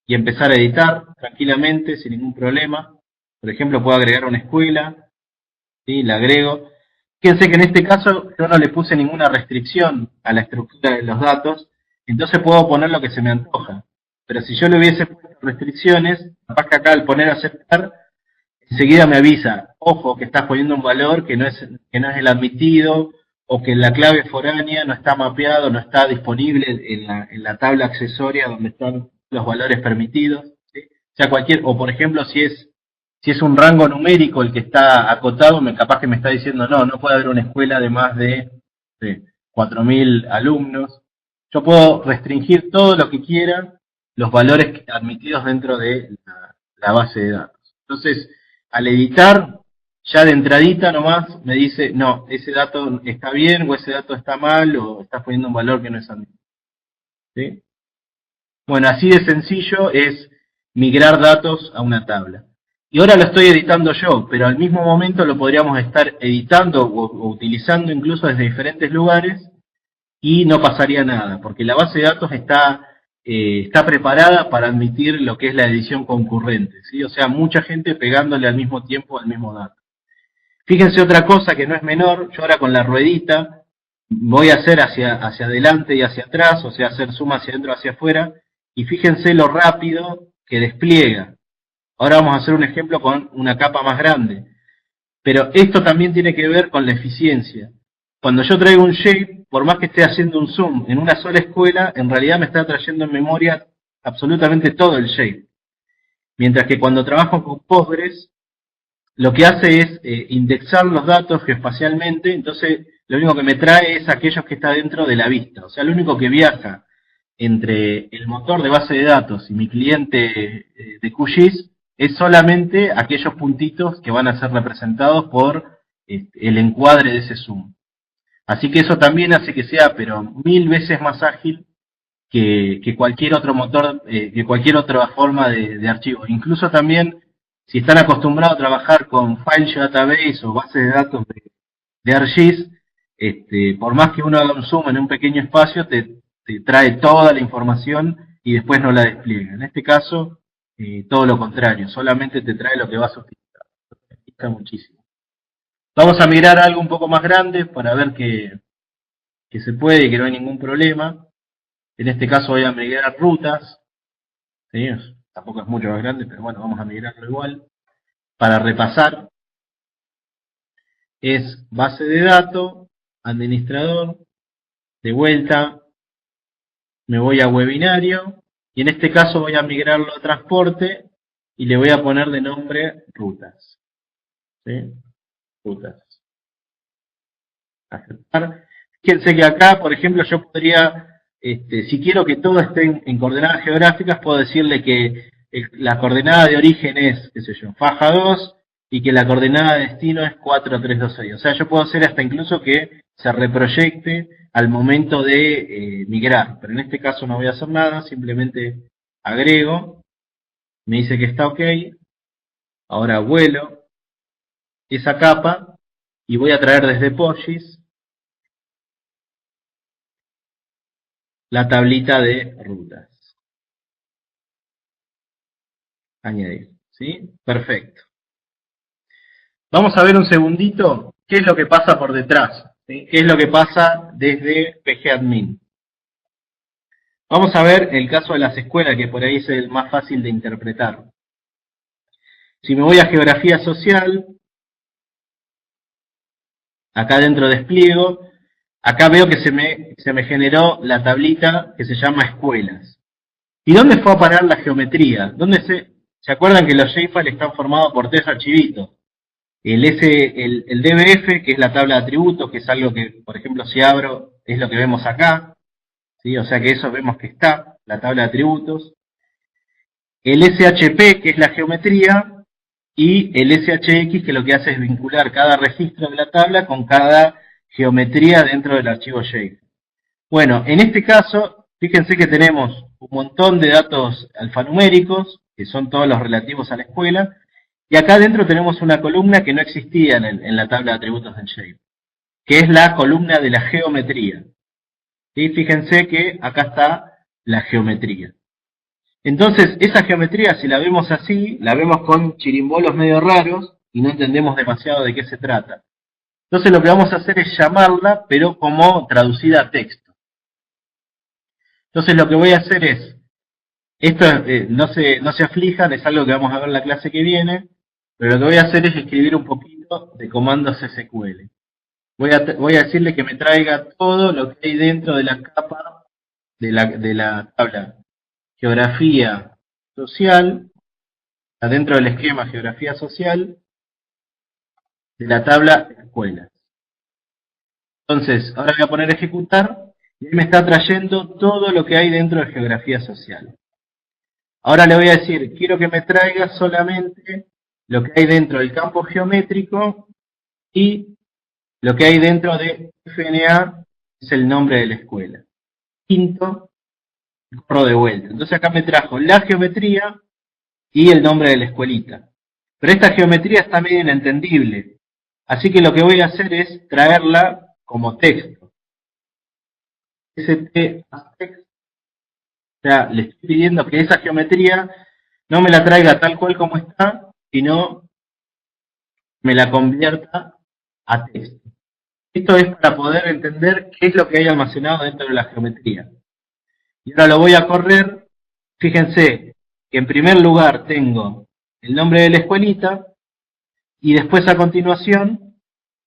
y empezar a editar tranquilamente, sin ningún problema. Por ejemplo, puedo agregar una escuela, ¿sí? La agrego. Fíjense que en este caso yo no le puse ninguna restricción a la estructura de los datos, entonces puedo poner lo que se me antoja. Pero si yo le hubiese puesto restricciones, capaz que acá al poner aceptar, enseguida me avisa, ojo, que estás poniendo un valor que no es el admitido, o que la clave foránea no está mapeado, no está disponible en la tabla accesoria donde están los valores permitidos. ¿Sí? O sea, o por ejemplo, si es un rango numérico el que está acotado, capaz que me está diciendo, no puede haber una escuela de más de 4.000 alumnos. Yo puedo restringir todo lo que quiera, los valores admitidos dentro de la base de datos. Entonces, al editar, ya de entradita nomás me dice, no, ese dato está bien, o ese dato está mal, o estás poniendo un valor que no es admitido. ¿Sí? Bueno, así de sencillo es migrar datos a una tabla. Y ahora lo estoy editando yo, pero al mismo momento lo podríamos estar editando o utilizando incluso desde diferentes lugares y no pasaría nada, porque la base de datos está preparada para admitir lo que es la edición concurrente, ¿sí? O sea, mucha gente pegándole al mismo tiempo al mismo dato. Fíjense otra cosa que no es menor, yo ahora con la ruedita voy a hacer hacia adelante y hacia atrás, o sea, hacer suma hacia adentro, hacia afuera, y fíjense lo rápido que despliega. Ahora vamos a hacer un ejemplo con una capa más grande. Pero esto también tiene que ver con la eficiencia. Cuando yo traigo un shape, por más que esté haciendo un zoom en una sola escuela, en realidad me está trayendo en memoria absolutamente todo el shape. Mientras que cuando trabajo con Postgres, lo que hace es indexar los datos geoespacialmente, entonces lo único que me trae es aquellos que está dentro de la vista. O sea, lo único que viaja entre el motor de base de datos y mi cliente de QGIS es solamente aquellos puntitos que van a ser representados por el encuadre de ese zoom. Así que eso también hace que sea, pero 1000 veces más ágil que cualquier otro motor, que cualquier otra forma de archivo. Incluso también, si están acostumbrados a trabajar con File Database o bases de datos de ArcGIS, por más que uno haga un zoom en un pequeño espacio, te trae toda la información y después no la despliega. En este caso, todo lo contrario, solamente te trae lo que vas a utilizar. Está muchísimo. Vamos a mirar algo un poco más grande para ver que se puede y que no hay ningún problema. En este caso voy a migrar rutas. ¿Sí? Tampoco es mucho más grande, pero bueno, vamos a migrarlo igual. Para repasar, es base de datos, administrador, de vuelta, me voy a webinario, y en este caso voy a migrarlo a transporte, y le voy a poner de nombre rutas. ¿Sí? Rutas. Aceptar. Fíjense que acá, por ejemplo, yo podría, si quiero que todo esté en coordenadas geográficas, puedo decirle que la coordenada de origen es, qué sé yo, faja 2, y que la coordenada de destino es 4326. O sea, yo puedo hacer hasta incluso que se reproyecte al momento de migrar. Pero en este caso no voy a hacer nada, simplemente agrego, me dice que está ok, ahora vuelo esa capa y voy a traer desde PostGIS la tablita de rutas. Añadir. ¿Sí? Perfecto. Vamos a ver un segundito qué es lo que pasa por detrás. ¿Sí? ¿Qué es lo que pasa desde PGAdmin? Vamos a ver el caso de las escuelas, que por ahí es el más fácil de interpretar. Si me voy a geografía social, acá dentro despliego, acá veo que se me generó la tablita que se llama escuelas. ¿Y dónde fue a parar la geometría? ¿Se acuerdan que los JFile están formados por 3 archivitos? El DBF, que es la tabla de atributos, que es algo que, por ejemplo, si abro, es lo que vemos acá, ¿sí? O sea que eso vemos que está, la tabla de atributos. El SHP, que es la geometría, y el SHX, que lo que hace es vincular cada registro de la tabla con cada geometría dentro del archivo JSON. Bueno, en este caso, fíjense que tenemos un montón de datos alfanuméricos, que son todos los relativos a la escuela, y acá dentro tenemos una columna que no existía en la tabla de atributos del Shape, que es la columna de la geometría. ¿Sí? Fíjense que acá está la geometría. Entonces, esa geometría, si la vemos así, la vemos con chirimbolos medio raros y no entendemos demasiado de qué se trata. Entonces lo que vamos a hacer es llamarla, pero como traducida a texto. Entonces lo que voy a hacer es, esto no se aflijan, es algo que vamos a ver en la clase que viene, pero lo que voy a hacer es escribir un poquito de comandos SQL. Voy a decirle que me traiga todo lo que hay dentro de la capa de la tabla geografía social, adentro del esquema geografía social, de la tabla escuelas. Entonces, ahora voy a poner ejecutar, y me está trayendo todo lo que hay dentro de geografía social. Ahora le voy a decir, quiero que me traiga solamente lo que hay dentro del campo geométrico y lo que hay dentro de FNA es el nombre de la escuela. Quinto, corro de vuelta. Entonces acá me trajo la geometría y el nombre de la escuelita. Pero esta geometría está medio inentendible. Así que lo que voy a hacer es traerla como texto. ST O sea, le estoy pidiendo que esa geometría no me la traiga tal cual como está, sino me la convierta a texto. Esto es para poder entender qué es lo que hay almacenado dentro de la geometría. Y ahora lo voy a correr. Fíjense que en primer lugar tengo el nombre de la escuelita y después a continuación,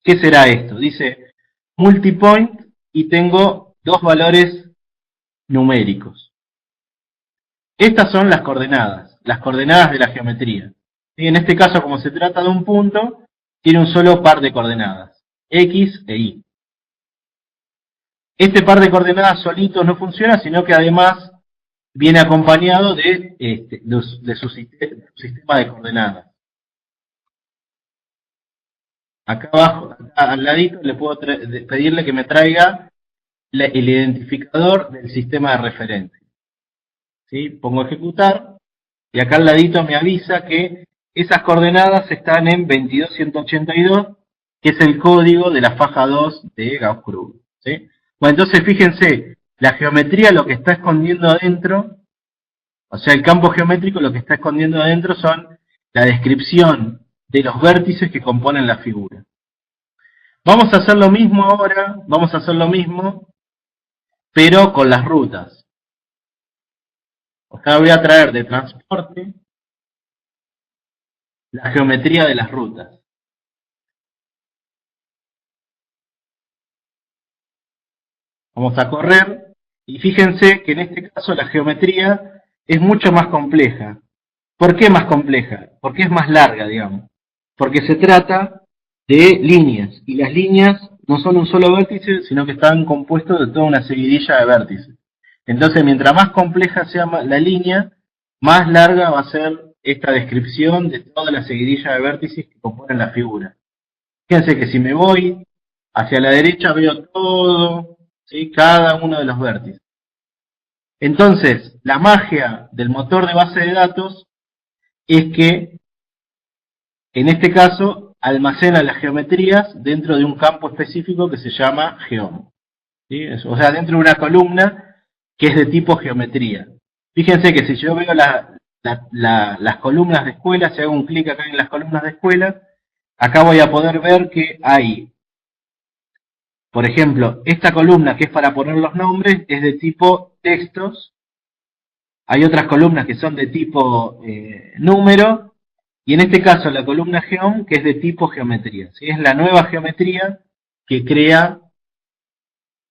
¿qué será esto? Dice multipoint y tengo dos valores numéricos. Estas son las coordenadas de la geometría. ¿Sí? En este caso, como se trata de un punto, tiene un solo par de coordenadas, X e Y. Este par de coordenadas solito no funciona, sino que además viene acompañado de su sistema de coordenadas. Acá abajo, acá al ladito, le puedo pedirle que me traiga el identificador del sistema de referencia. ¿Sí? Pongo ejecutar y acá al ladito me avisa que esas coordenadas están en 22.182 que es el código de la faja 2 de Gauss-Krug, ¿sí? Bueno, entonces fíjense, la geometría lo que está escondiendo adentro, o sea, el campo geométrico lo que está escondiendo adentro son la descripción de los vértices que componen la figura. Vamos a hacer lo mismo ahora, vamos a hacer lo mismo, pero con las rutas. O sea, voy a traer de transporte la geometría de las rutas. Vamos a correr y fíjense que en este caso la geometría es mucho más compleja. ¿Por qué más compleja? Porque es más larga, digamos. Porque se trata de líneas y las líneas no son un solo vértice, sino que están compuestos de toda una seguidilla de vértices. Entonces, mientras más compleja sea la línea, más larga va a ser esta descripción de toda la seguidilla de vértices que componen la figura. Fíjense que si me voy hacia la derecha veo todo, ¿sí? Cada uno de los vértices. Entonces, la magia del motor de base de datos es que, en este caso, almacena las geometrías dentro de un campo específico que se llama geom. ¿Sí? O sea, dentro de una columna que es de tipo geometría. Fíjense que si yo veo las columnas de escuela, si hago un clic acá en las columnas de escuela, acá voy a poder ver que hay, por ejemplo, esta columna que es para poner los nombres es de tipo textos, hay otras columnas que son de tipo número, y en este caso la columna geom que es de tipo geometría. ¿Sí? Es la nueva geometría que crea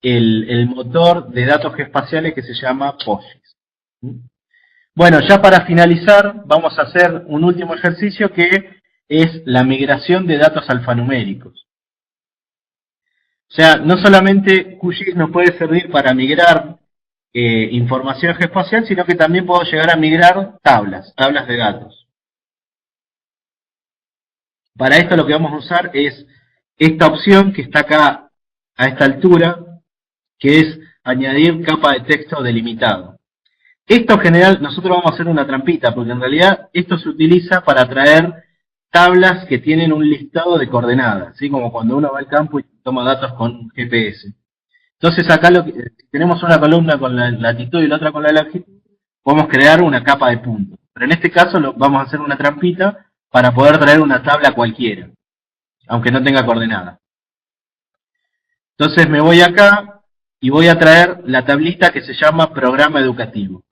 el motor de datos geoespaciales que se llama POSIX. Bueno, ya para finalizar, vamos a hacer un último ejercicio que es la migración de datos alfanuméricos. O sea, no solamente QGIS nos puede servir para migrar información geoespacial, sino que también puedo llegar a migrar tablas de datos. Para esto lo que vamos a usar es esta opción que está acá a esta altura, que es añadir capa de texto delimitado. Esto en general, nosotros vamos a hacer una trampita, porque en realidad esto se utiliza para traer tablas que tienen un listado de coordenadas, ¿sí? Como cuando uno va al campo y toma datos con GPS. Entonces acá si tenemos una columna con la latitud y la otra con la longitud, podemos crear una capa de puntos. Pero en este caso vamos a hacer una trampita para poder traer una tabla cualquiera, aunque no tenga coordenadas. Entonces me voy acá y voy a traer la tablita que se llama programa educativo.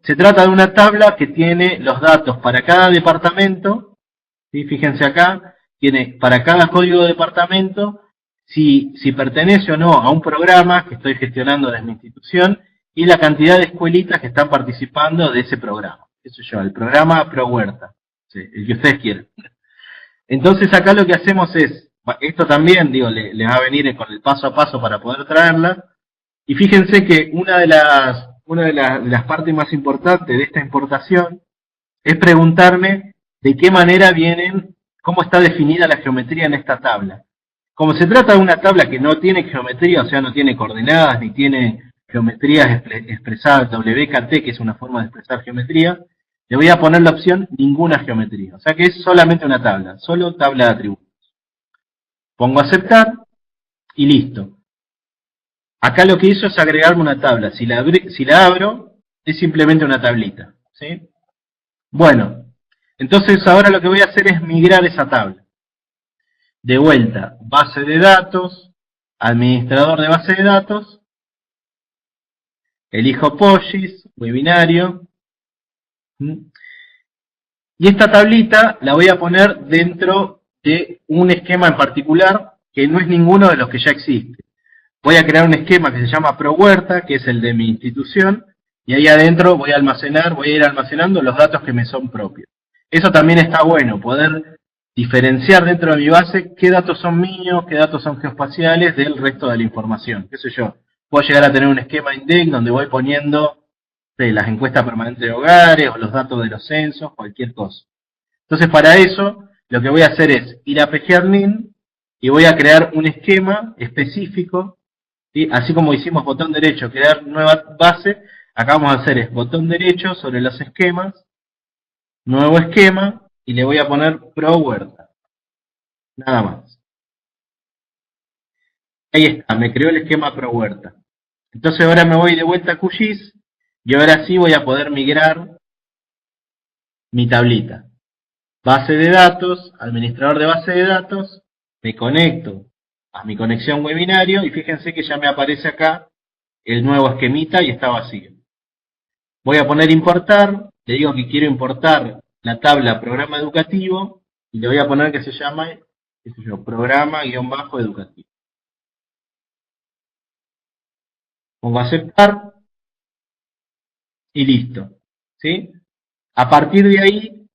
Se trata de una tabla que tiene los datos para cada departamento, ¿sí? Fíjense acá, tiene para cada código de departamento, si pertenece o no a un programa que estoy gestionando desde mi institución, y la cantidad de escuelitas que están participando de ese programa. Eso yo, el programa ProHuerta, ¿sí? El que ustedes quieran. Entonces acá lo que hacemos es, esto también, digo, le va a venir con el paso a paso para poder traerla, y fíjense que una de las partes más importantes de esta importación es preguntarme de qué manera vienen, cómo está definida la geometría en esta tabla. Como se trata de una tabla que no tiene geometría, o sea, no tiene coordenadas, ni tiene geometrías expresadas WKT, que es una forma de expresar geometría, le voy a poner la opción ninguna geometría. O sea que es solamente una tabla, solo tabla de atributos. Pongo aceptar y listo. Acá lo que hizo es agregarme una tabla. Si la abro, es simplemente una tablita, ¿sí? Bueno, entonces ahora lo que voy a hacer es migrar esa tabla. De vuelta, base de datos, administrador de base de datos, elijo POSIX, webinario, y esta tablita la voy a poner dentro de un esquema en particular que no es ninguno de los que ya existe. Voy a crear un esquema que se llama ProHuerta, que es el de mi institución, y ahí adentro voy a ir almacenando los datos que me son propios. Eso también está bueno, poder diferenciar dentro de mi base qué datos son míos, qué datos son geoespaciales del resto de la información. ¿Qué sé yo? Puedo llegar a tener un esquema index donde voy poniendo las encuestas permanentes de hogares o los datos de los censos, cualquier cosa. Entonces para eso lo que voy a hacer es ir a pgAdmin y voy a crear un esquema específico, ¿sí? Así como hicimos botón derecho, crear nueva base, acá vamos a hacer es botón derecho sobre los esquemas, nuevo esquema, y le voy a poner ProHuerta. Nada más. Ahí está, me creó el esquema ProHuerta. Entonces ahora me voy de vuelta a QGIS y ahora sí voy a poder migrar mi tablita. Base de datos, administrador de base de datos, me conecto a mi conexión webinario y fíjense que ya me aparece acá el nuevo esquemita y está vacío. Voy a poner importar, le digo que quiero importar la tabla programa educativo y le voy a poner que se llama, qué sé yo, programa-educativo. Pongo aceptar y listo. ¿Sí? A partir de ahí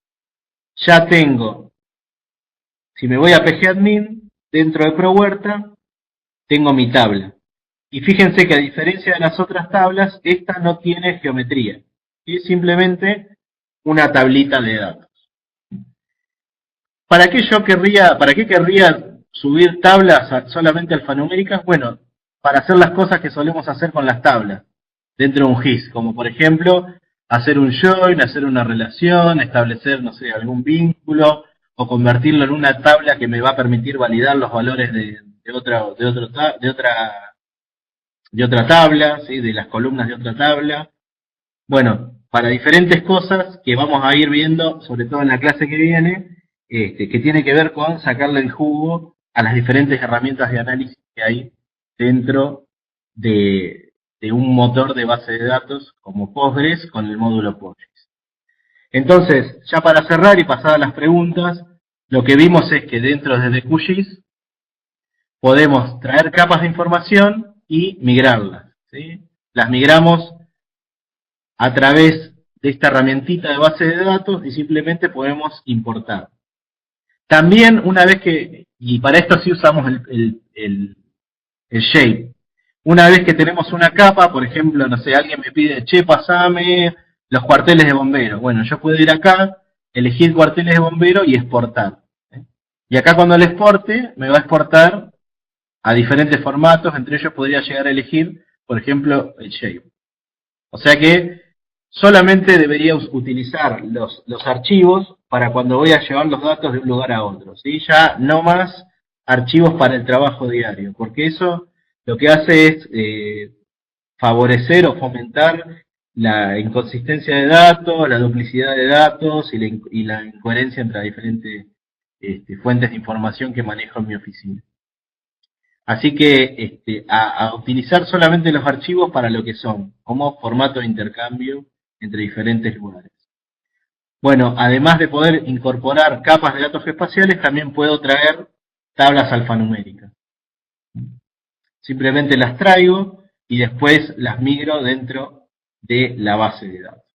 ya tengo, si me voy a pgadmin, dentro de ProHuerta, tengo mi tabla. Y fíjense que a diferencia de las otras tablas, esta no tiene geometría. Es simplemente una tablita de datos. ¿Para qué querría subir tablas solamente alfanuméricas? Bueno, para hacer las cosas que solemos hacer con las tablas dentro de un GIS, como por ejemplo hacer un join, hacer una relación, establecer, no sé, algún vínculo, o convertirlo en una tabla que me va a permitir validar los valores de otra tabla, ¿sí? De las columnas de otra tabla. Bueno, para diferentes cosas que vamos a ir viendo, sobre todo en la clase que viene, que tiene que ver con sacarle el jugo a las diferentes herramientas de análisis que hay dentro de un motor de base de datos como Postgres con el módulo Postgres. Entonces, ya para cerrar y pasar a las preguntas, lo que vimos es que dentro de QGIS podemos traer capas de información y migrarlas, ¿sí? Las migramos a través de esta herramientita de base de datos y simplemente podemos importar. También una vez que, y para esto sí usamos el shape, una vez que tenemos una capa, por ejemplo, no sé, alguien me pide, che, pasame los cuarteles de bomberos. Bueno, yo puedo ir acá, elegir cuarteles de bomberos y exportar. Y acá cuando le exporte, me va a exportar a diferentes formatos, entre ellos podría llegar a elegir, por ejemplo, el shape. O sea que solamente debería utilizar los archivos para cuando voy a llevar los datos de un lugar a otro, ¿sí? Ya no más archivos para el trabajo diario, porque eso lo que hace es favorecer o fomentar la inconsistencia de datos, la duplicidad de datos y la incoherencia entre diferentes fuentes de información que manejo en mi oficina. Así que a utilizar solamente los archivos para lo que son, como formato de intercambio entre diferentes lugares. Bueno, además de poder incorporar capas de datos espaciales, también puedo traer tablas alfanuméricas. Simplemente las traigo y después las migro dentro de la base de datos.